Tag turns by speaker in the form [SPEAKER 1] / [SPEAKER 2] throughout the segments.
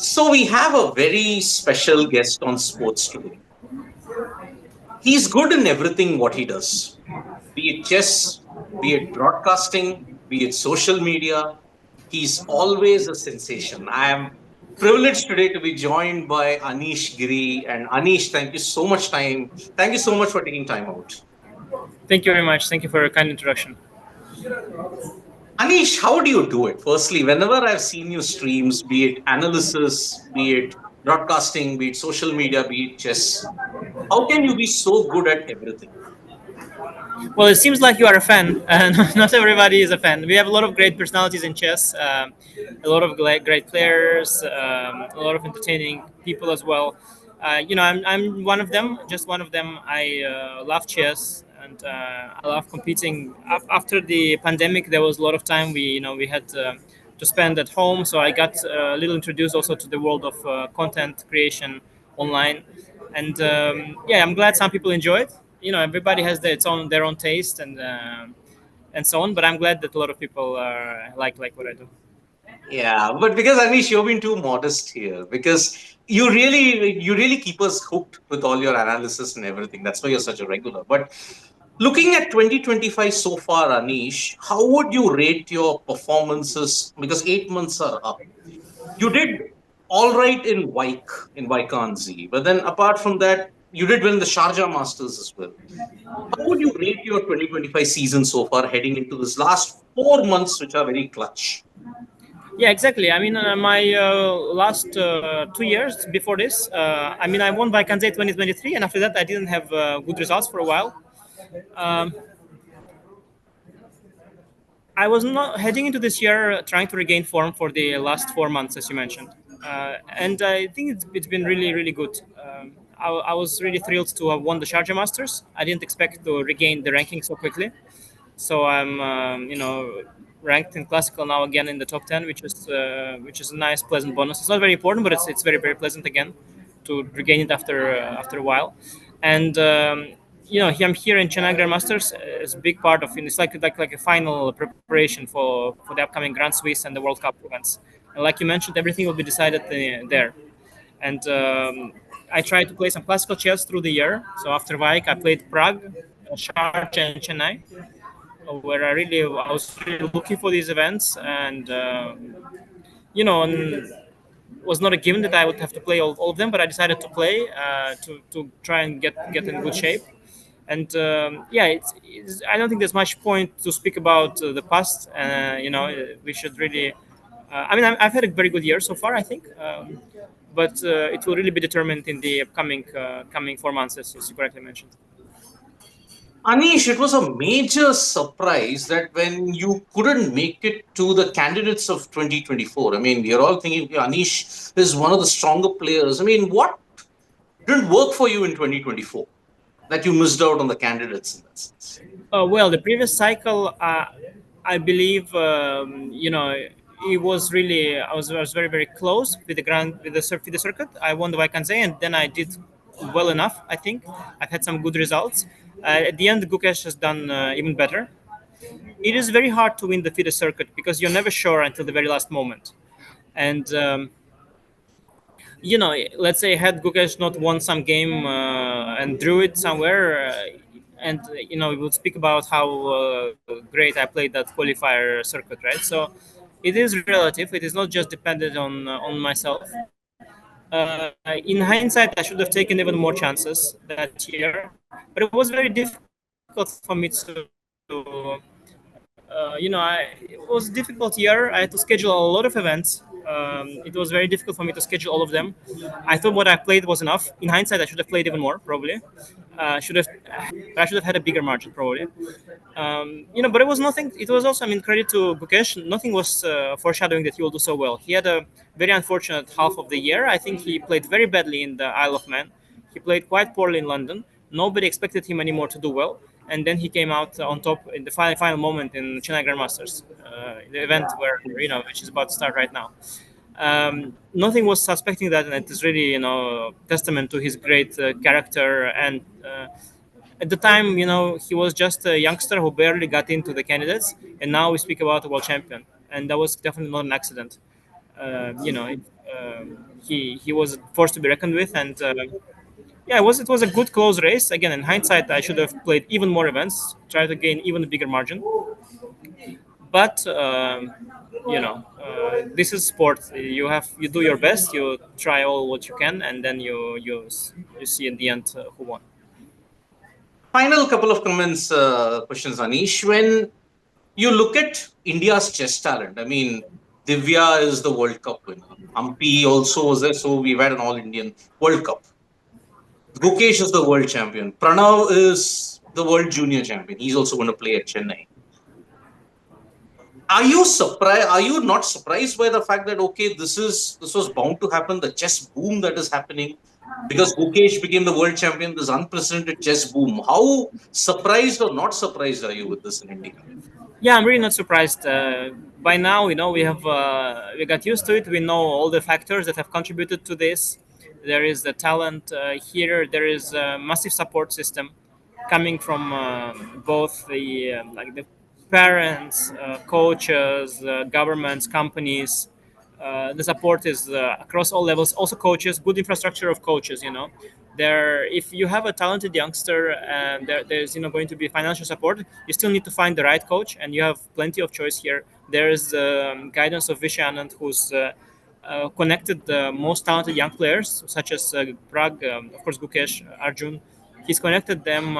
[SPEAKER 1] So we have a very special guest on sports today. He's good in everything what he does, be it chess, be it broadcasting, be it social media. He's always a sensation. I am privileged today to be joined by Anish Giri. And Anish, thank you so much time. Thank you so much for taking time out.
[SPEAKER 2] Thank you very much. Thank you for your kind introduction.
[SPEAKER 1] Anish, how do you do it? Firstly, whenever I've seen you streams, be it analysis, be it broadcasting, be it social media, be it chess, how can you be so good at everything?
[SPEAKER 2] Well, it seems like you are a fan, and not everybody is a fan. We have a lot of great personalities in chess, a lot of great players, a lot of entertaining people as well. I'm one of them, just one of them. I love chess, and I love competing. After the pandemic, there was a lot of time we had to spend at home, so I got a little introduced also to the world of content creation online, and yeah, I'm glad some people enjoy it. Everybody has their own taste and so on, but I'm glad that a lot of people like what I do.
[SPEAKER 1] Yeah, but because Anish, you've been too modest here because you really keep us hooked with all your analysis and everything. That's why you're such a regular. But looking at 2025 so far, Anish, how would you rate your performances? Because 8 months are up. You did all right in Vaikanzi, but then apart from that, you did win the Sharjah Masters as well. How would you rate your 2025 season so far, heading into this last 4 months, which are very clutch?
[SPEAKER 2] Yeah, exactly. I mean, my last 2 years before this, I mean, I won by Kanze 2023, and after that, I didn't have good results for a while. Um, I was not heading into this year trying to regain form for the last 4 months, as you mentioned, and I think it's been really really good. I was really thrilled to have won the Sharjah Masters. I didn't expect to regain the ranking so quickly, so I'm ranked in classical now again in the top 10, which is a nice pleasant bonus. It's not very important, but it's very very pleasant again to regain it after a while, and I'm here in Chennai Grand Masters is a big part of it. It's like a final preparation for the upcoming Grand Swiss and the World Cup events. And like you mentioned, everything will be decided there. And I tried to play some classical chess through the year. So after Vaik, I played Prague, Sharjah, and Chennai, where I was really looking for these events, and and was not a given that I would have to play all of them, but I decided to play to try and get in good shape. And yeah, I don't think there's much point to speak about the past. We should really. I mean, I've had a very good year so far, I think, but it will really be determined in the upcoming coming 4 months, as you correctly mentioned.
[SPEAKER 1] Anish, it was a major surprise that when you couldn't make it to the candidates of 2024. I mean, we are all thinking "Okay, Anish is one of the stronger players. I mean, what didn't work for you in 2024 that you missed out on the candidates in that sense?
[SPEAKER 2] Well, the previous cycle, I believe, it was really I was very very close with the circuit. I won the Vaikanze, and then I did well enough. I think I've had some good results. At the end, Gukesh has done even better. It is very hard to win the FIDE circuit because you're never sure until the very last moment. And let's say had Gukesh not won some game and drew it somewhere, and we would speak about how great I played that qualifier circuit, right? So it is relative. It is not just dependent on myself. In hindsight, I should have taken even more chances that year, but it was very difficult for me it was a difficult year. I had to schedule a lot of events. It was very difficult for me to schedule all of them. I thought what I played was enough. In hindsight, I should have played even more, probably. Should have, but I should have had a bigger margin, probably. But it was nothing. It was also, I mean, credit to Gukesh. Nothing was foreshadowing that he will do so well. He had a very unfortunate half of the year. I think he played very badly in the Isle of Man. He played quite poorly in London. Nobody expected him anymore to do well, and then he came out on top in the final moment in Chennai Grand Masters, the event where which is about to start right now. Nothing was suspecting that, and it is really testament to his great character. And at the time, he was just a youngster who barely got into the candidates, and now we speak about a world champion, and that was definitely not an accident. he was a force to be reckoned with, and yeah, it was a good close race. Again, in hindsight, I should have played even more events, try to gain even a bigger margin. But this is sport. You do your best, you try all what you can, and then you see in the end who won.
[SPEAKER 1] Final couple of comments, questions, Anish. When you look at India's chess talent, I mean, Divya is the World Cup winner. Ampi also was there, so we've had an All Indian World Cup. Gukesh is the world champion. Pranav is the world junior champion. He's also going to play at Chennai. Are you surprised? Are you not surprised by the fact that okay, this was bound to happen? The chess boom that is happening because Gukesh became the world champion. This unprecedented chess boom. How surprised or not surprised are you with this in India?
[SPEAKER 2] Yeah, I'm really not surprised. By now, we got used to it. We know all the factors that have contributed to this. There is the talent here. There is a massive support system coming from both the parents, coaches, governments, companies. The support is across all levels. Also, coaches, good infrastructure of coaches. There, if you have a talented youngster and there's going to be financial support, you still need to find the right coach, and you have plenty of choice here. There is the guidance of Vishay Anand, who's connected the most talented young players, such as Prag, of course, Gukesh, Arjun. He's connected them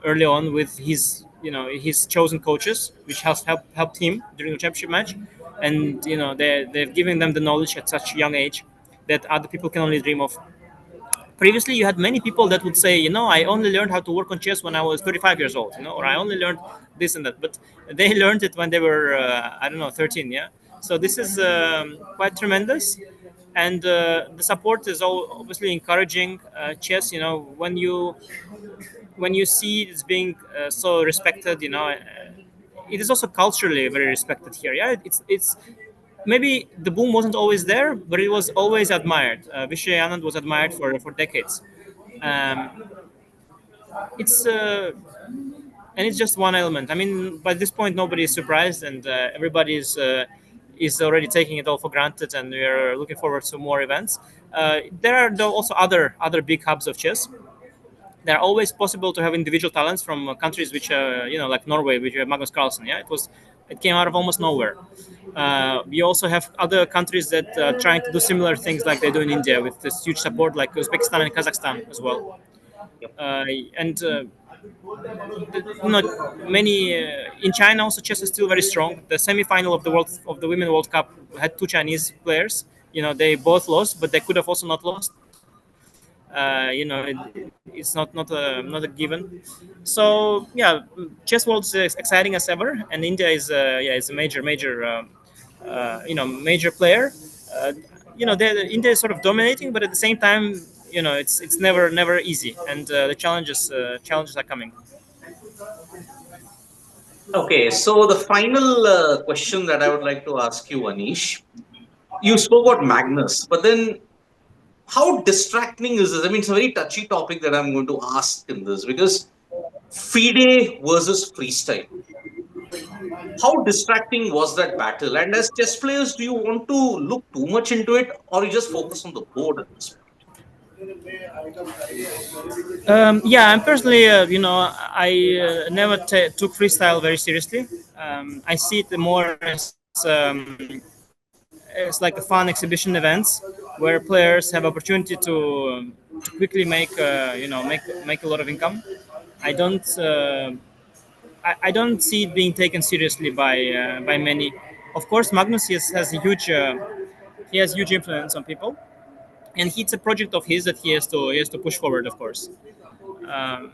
[SPEAKER 2] early on with his chosen coaches, which has helped him during the championship match, and they've given them the knowledge at such a young age that other people can only dream of. Previously, you had many people that would say, I only learned how to work on chess when I was 35 years old, or I only learned this and that, but they learned it when they were I don't know, 13. Yeah, so this is quite tremendous, and the support is obviously encouraging chess. When you see it's being so respected, it is also culturally very respected here. Yeah, it's maybe the boom wasn't always there, but it was always admired. Vishay Anand was admired for decades. Um, it's and it's just one element. I mean, by this point, nobody is surprised, and everybody is already taking it all for granted, and we are looking forward to more events. There are though also other big hubs of chess. They're always possible to have individual talents from countries which like Norway, which have Magnus Carlsen. Yeah, it came out of almost nowhere. We also have other countries that are trying to do similar things like they do in India with this huge support, like Uzbekistan and Kazakhstan as well.
[SPEAKER 1] Yep.
[SPEAKER 2] And many in China also chess is still very strong. The semi-final of the Women World Cup had two Chinese players. They both lost, but they could have also not lost. It's not a given. So yeah, chess world is exciting as ever, and India is a major player. Uh, India is sort of dominating, but at the same time, it's never easy, and the challenges are coming.
[SPEAKER 1] Okay, so the final question that I would like to ask you, Anish, you spoke about Magnus, but then how distracting is this? I mean, it's a very touchy topic that I'm going to ask in this because FIDE versus freestyle. How distracting was that battle? And as chess players, do you want to look too much into it or you just focus on the board at this point?
[SPEAKER 2] Yeah, I'm personally, I never took freestyle very seriously. I see it more as like a fun exhibition events where players have opportunity to quickly make a lot of income. I don't I don't see it being taken seriously by many. Of course, Magnus he has huge influence on people, and it's a project of his that he has to push forward, of course. Um,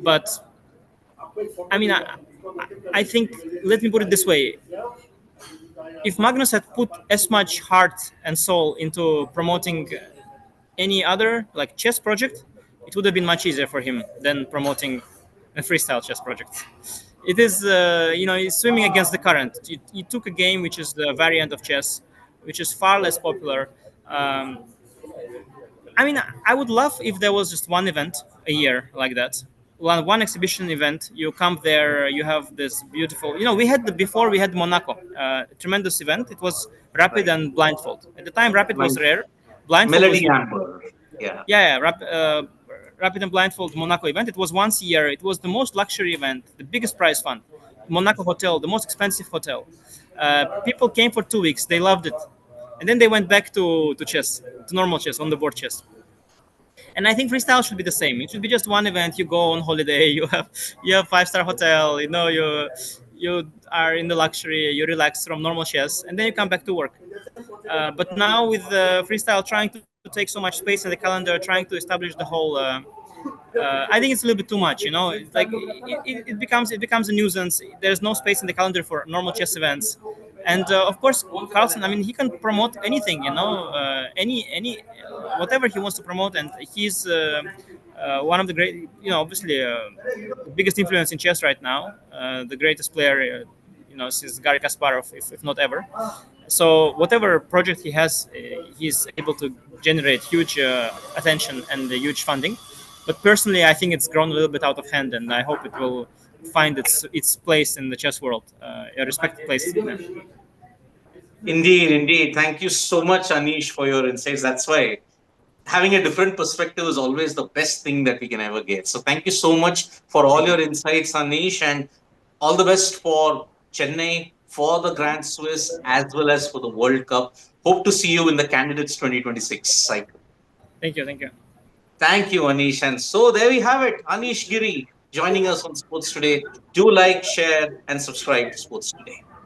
[SPEAKER 2] but I mean, I think, let me put it this way: if Magnus had put as much heart and soul into promoting any other like chess project, it would have been much easier for him than promoting a freestyle chess project. It is, he's swimming against the current. He took a game which is the variant of chess, which is far less popular. I mean, I would love if there was just one event a year like that, one exhibition event. You come there, you have this beautiful. We had before we had Monaco, tremendous event. It was rapid
[SPEAKER 1] Right.
[SPEAKER 2] and blindfold. At the time, rapid
[SPEAKER 1] Like
[SPEAKER 2] was rare, blindfold was
[SPEAKER 1] Melody
[SPEAKER 2] huge.
[SPEAKER 1] Amber. Yeah.
[SPEAKER 2] Yeah, rapid and blindfold Monaco event. It was once a year. It was the most luxury event, the biggest prize fund. Monaco hotel, the most expensive hotel. People came for 2 weeks. They loved it, and then they went back to chess, to normal chess, on the board chess. And I think freestyle should be the same. It should be just one event. You go on holiday. You have 5-star hotel. You are in the luxury. You relax from normal chess, and then you come back to work. But now with freestyle trying to take so much space in the calendar, trying to establish the whole, I think it's a little bit too much. It's like it becomes a nuisance. There's no space in the calendar for normal chess events, and of course Carlsen. I mean, he can promote anything. Any whatever he wants to promote, and he's one of the great. Obviously the biggest influence in chess right now, the greatest player. Since Garry Kasparov, if not ever. So whatever project he has, he's able to generate huge attention and huge funding. But personally, I think it's grown a little bit out of hand, and I hope it will find its place in the chess world, a respected place.
[SPEAKER 1] Indeed, indeed. Thank you so much, Anish, for your insights. That's why having a different perspective is always the best thing that we can ever get. So thank you so much for all
[SPEAKER 2] Thank you.
[SPEAKER 1] your insights, Anish, and all the best for Chennai, for the Grand Swiss, as well as for the World Cup. Hope to see you in the Candidates 2026 cycle.
[SPEAKER 2] Thank you. Thank you.
[SPEAKER 1] Thank you, Anish. And so there we have it. Anish Giri joining us on Sports Today. Do like, share, and subscribe to Sports Today.